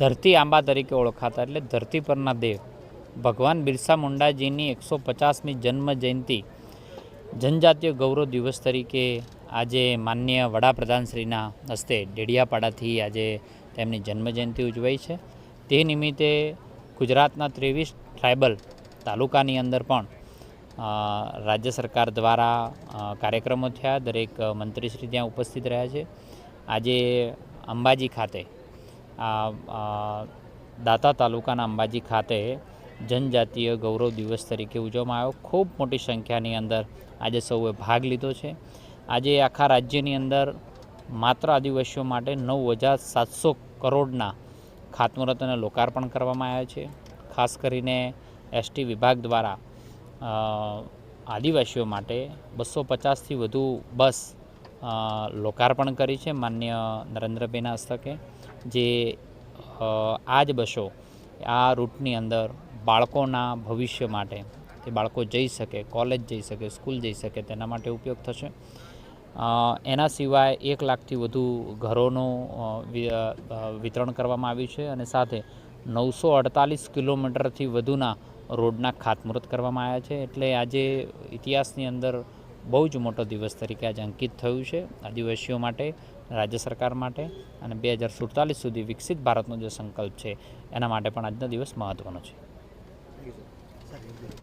ધરતી આંબા તરીકે ઓળખાતા એટલે ધરતી પરના દેવ ભગવાન બિરસા મુંડાજીની 150મી જન્મ જયંતિ જનજાતીય ગૌરવ દિવસ તરીકે આજે માનનીય વડાપ્રધાનશ્રીના હસ્તે ડેડિયાપાડાથી આજે તેમની જન્મજયંતિ ઉજવાઈ છે। તે નિમિત્તે ગુજરાતના 23 ટ્રાઇબલ તાલુકાની અંદર પણ રાજ્ય સરકાર દ્વારા કાર્યક્રમો થયા। દરેક મંત્રીશ્રી ત્યાં ઉપસ્થિત રહ્યા છે। આજે અંબાજી ખાતે દાતા તાલુકાના અંબાજી ખાતે જનજાતીય ગૌરવ દિવસ તરીકે ઉજવવામાં આવ્યો। ખૂબ મોટી સંખ્યાની અંદર આજે સૌએ ભાગ લીધો છે। આજે આખા રાજ્યની અંદર માત્ર આદિવાસીઓ માટે 9,700 કરોડના ખાતમુહૂર્ત અને લોકાર્પણ કરવામાં આવ્યા છે। ખાસ કરીને એસટી વિભાગ દ્વારા આદિવાસીઓ માટે 250થી વધુ બસ લોકાર્પણ કરી છે માનનીય નરેન્દ્રભાઈના હસ્તકે। જે આ જ બસો આ રૂટની અંદર બાળકોના ભવિષ્ય માટે તે બાળકો જઈ શકે, કોલેજ જઈ શકે, સ્કૂલ જઈ શકે તેના માટે ઉપયોગ થશે। એના સિવાય 1 લાખથી વધુ ઘરોનું વિતરણ કરવામાં આવ્યું છે અને સાથે 948 કિલોમીટરથી વધુના રોડના ખાતમુહૂર્ત કરવામાં આવ્યા છે। એટલે આજે ઇતિહાસની અંદર બહુ જ મોટો દિવસ તરીકે આજે અંકિત થયું છે આદિવાસીઓ માટે, રાજ્ય સરકાર માટે અને 2047 સુધી વિકસિત ભારતનો જે સંકલ્પ છે એના માટે પણ આજનો દિવસ મહત્ત્વનો છે।